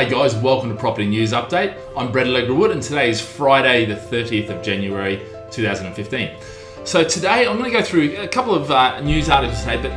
Hey guys, welcome to Property News Update. I'm Brett Alegre-Wood and today is Friday the 30th of January 2015. So today I'm going to go through a couple of news articles today, but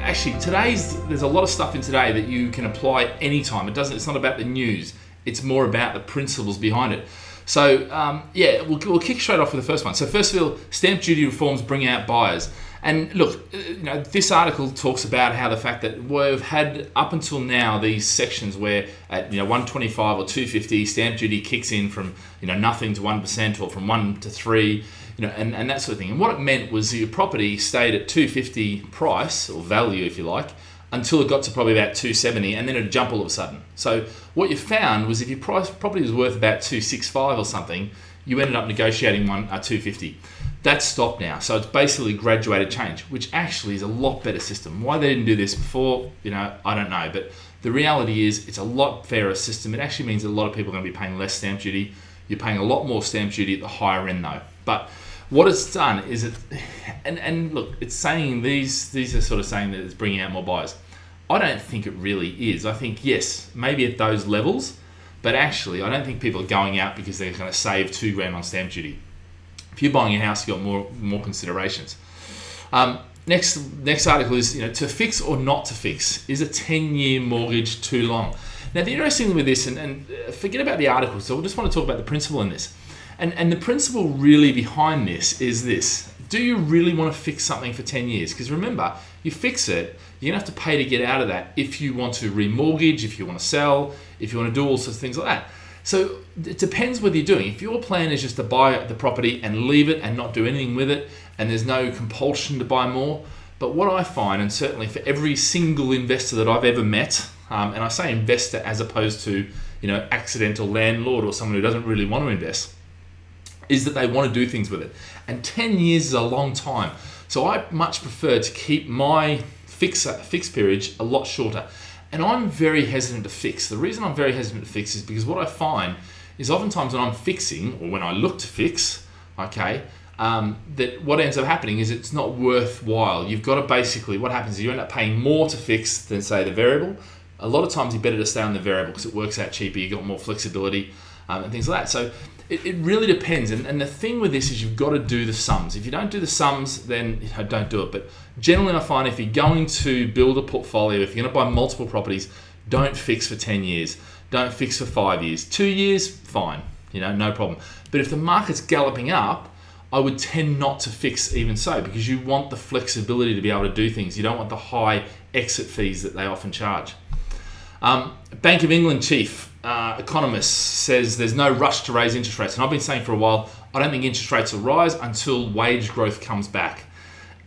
actually there's a lot of stuff in today that you can apply anytime. It's not about the news, it's more about the principles behind it. So yeah, we'll kick straight off with the first one. So first of all, stamp duty reforms bring out buyers. And look, this article talks about how the fact that we've had up until now these sections where at 125 or 250 stamp duty kicks in from nothing to 1% or from 1 to 3, and that sort of thing. And what it meant was your property stayed at 250 price or value, if you like, until it got to probably about 270, and then it'd jump all of a sudden. So what you found was if your property was worth about 265 or something, you ended up negotiating 250. That's stopped now, so it's basically graduated change, which actually is a lot better system. Why they didn't do this before, I don't know, but the reality is it's a lot fairer system. It actually means that a lot of people are going to be paying less stamp duty. You're paying a lot more stamp duty at the higher end though. But what it's done is and look, it's saying these are sort of saying that it's bringing out more buyers. I don't think it really is. I think yes, maybe at those levels, but actually I don't think people are going out because they're going to save $2 grand on stamp duty. If you're buying a house, you've got more considerations. Next article is, to fix or not to fix. Is a 10-year mortgage too long? Now, the interesting thing with this, and forget about the article, so we just want to talk about the principle in this. And the principle really behind this is this. Do you really want to fix something for 10 years? Because remember, you fix it, you're going to have to pay to get out of that if you want to remortgage, if you want to sell, if you want to do all sorts of things like that. So it depends what you're doing. If your plan is just to buy the property and leave it and not do anything with it, and there's no compulsion to buy more, but what I find, and certainly for every single investor that I've ever met, and I say investor as opposed to accidental landlord or someone who doesn't really want to invest, is that they want to do things with it. And 10 years is a long time. So I much prefer to keep my fixed period a lot shorter. And I'm very hesitant to fix. The reason I'm very hesitant to fix is because what I find is oftentimes when I'm fixing, or when I look to fix, that what ends up happening is it's not worthwhile. You've got to basically, what happens is you end up paying more to fix than say the variable. A lot of times you're better to stay on the variable because it works out cheaper, you've got more flexibility and things like that. So it really depends. And the thing with this is you've got to do the sums. If you don't do the sums, then don't do it. But generally I find if you're going to build a portfolio, if you're going to buy multiple properties, don't fix for 10 years. Don't fix for 5 years. 2 years, fine, no problem. But if the market's galloping up, I would tend not to fix even so, because you want the flexibility to be able to do things. You don't want the high exit fees that they often charge. Bank of England chief economist says there's no rush to raise interest rates. And I've been saying for a while, I don't think interest rates will rise until wage growth comes back.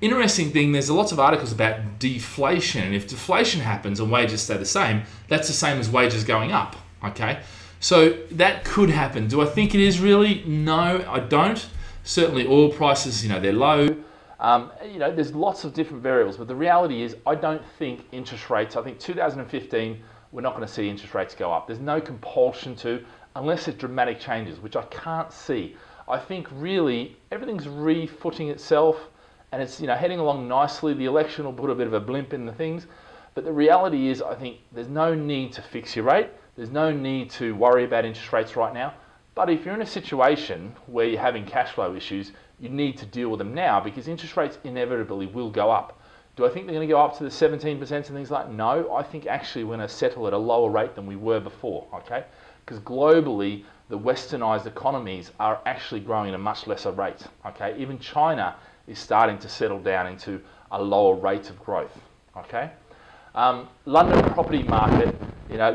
Interesting thing, there's lots of articles about deflation. If deflation happens and wages stay the same, that's the same as wages going up, okay? So that could happen. Do I think it is really? No, I don't. Certainly oil prices, they're low. There's lots of different variables, but the reality is I don't think interest rates, I think 2015, we're not going to see interest rates go up. There's no compulsion to, unless there's dramatic changes, which I can't see. I think really everything's refooting itself and it's heading along nicely. The election will put a bit of a blimp in the things, but the reality is I think there's no need to fix your rate. There's no need to worry about interest rates right now. But if you're in a situation where you're having cash flow issues, you need to deal with them now because interest rates inevitably will go up. Do I think they're going to go up to the 17% and things like that? No, I think actually we're going to settle at a lower rate than we were before, okay? Because globally, the westernized economies are actually growing at a much lesser rate, okay? Even China is starting to settle down into a lower rate of growth, okay? London property market,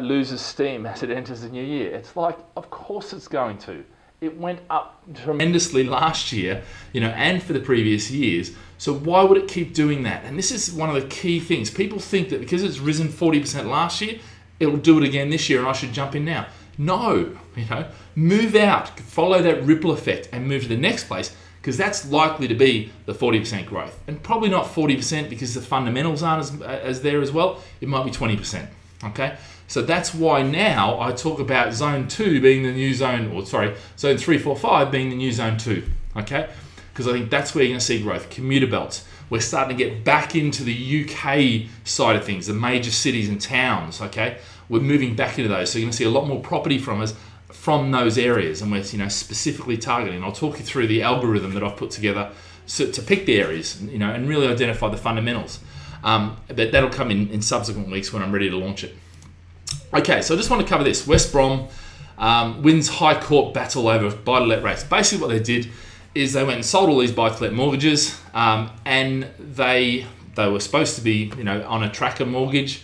loses steam as it enters the new year. It's like, of course it's going to. It went up tremendously last year, and for the previous years. So why would it keep doing that? And this is one of the key things. People think that because it's risen 40% last year, it'll do it again this year and I should jump in now. No, move out, follow that ripple effect and move to the next place because that's likely to be the 40% growth. And probably not 40% because the fundamentals aren't as there as well. It might be 20%, okay? So that's why now I talk about zone 2 being the new zone, or sorry, zone 3, 4, 5 being the new zone 2, okay? Because I think that's where you're going to see growth. Commuter belts. We're starting to get back into the UK side of things, the major cities and towns, okay? we're moving back into those. So you're going to see a lot more property from us from those areas, and we're specifically targeting. I'll talk you through the algorithm that I've put together to pick the areas, and really identify the fundamentals. But that'll come in subsequent weeks when I'm ready to launch it. Okay, so I just want to cover this. West Brom wins High Court battle over buy-to-let rates. Basically what they did is they went and sold all these buy-to-let mortgages, and they were supposed to be on a tracker mortgage.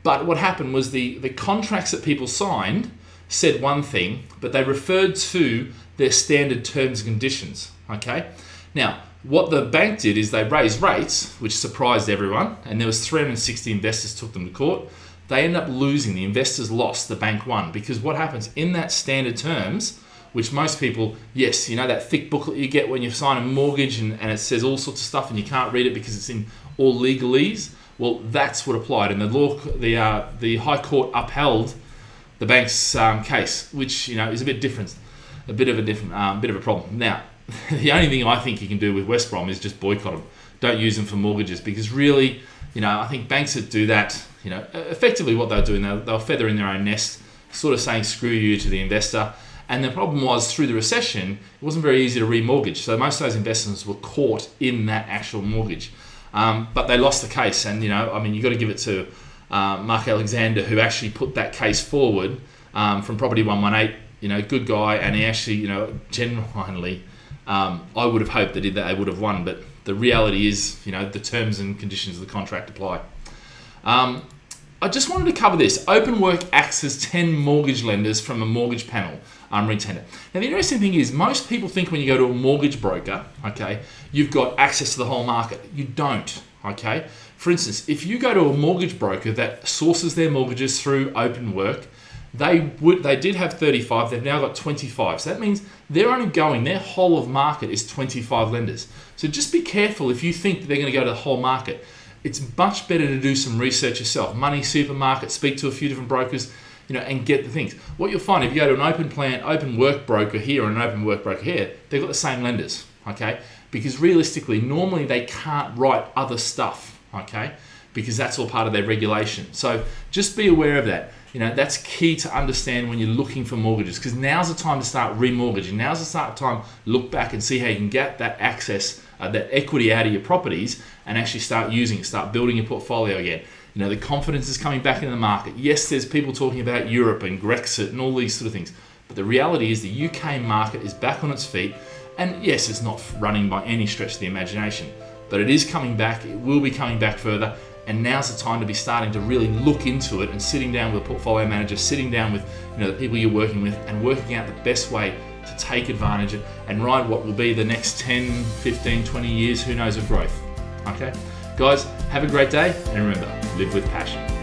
But what happened was the contracts that people signed said one thing, but they referred to their standard terms and conditions, okay? Now, what the bank did is they raised rates, which surprised everyone, and there was 360 investors took them to court. They ended up losing. The investors lost, the bank won, because what happens in that standard terms, which most people, yes, that thick booklet you get when you sign a mortgage and it says all sorts of stuff and you can't read it because it's in all legalese. Well, that's what applied, and the High Court upheld the bank's case, which is a bit different, bit of a problem. Now, the only thing I think you can do with West Brom is just boycott them. Don't use them for mortgages, because really, I think banks that do that, effectively what they're doing, they'll feather in their own nest, sort of saying screw you to the investor. And the problem was, through the recession, it wasn't very easy to remortgage. So most of those investors were caught in that actual mortgage. But they lost the case, and you got to give it to Mark Alexander, who actually put that case forward from Property 118. Good guy, and he actually, genuinely, I would have hoped that they would have won, but the reality is, the terms and conditions of the contract apply. I just wanted to cover this. Openwork acts as 10 mortgage lenders from a mortgage panel retender. Now, the interesting thing is, most people think when you go to a mortgage broker, okay, you've got access to the whole market. You don't, okay? For instance, if you go to a mortgage broker that sources their mortgages through Openwork, they did have 35, they've now got 25. So that means they're only going, their whole of market is 25 lenders. So just be careful if you think they're going to go to the whole market. It's much better to do some research yourself. Money Supermarket, speak to a few different brokers, and get the things. What you'll find, if you go to an Openwork broker here and an Openwork broker here, they've got the same lenders, okay? Because realistically, normally they can't write other stuff, okay? Because that's all part of their regulation. So just be aware of that. That's key to understand when you're looking for mortgages, because now's the time to start remortgaging. Now's the time to look back and see how you can get that access, that equity out of your properties, and actually start using it, start building your portfolio again. The confidence is coming back into the market. Yes, there's people talking about Europe and Brexit and all these sort of things, but the reality is the UK market is back on its feet, and yes, it's not running by any stretch of the imagination, but it is coming back. It will be coming back further. And now's the time to be starting to really look into it and sitting down with a portfolio manager, sitting down with the people you're working with, and working out the best way to take advantage of and ride what will be the next 10, 15, 20 years, who knows, of growth. Okay? Guys, have a great day, and remember, live with passion.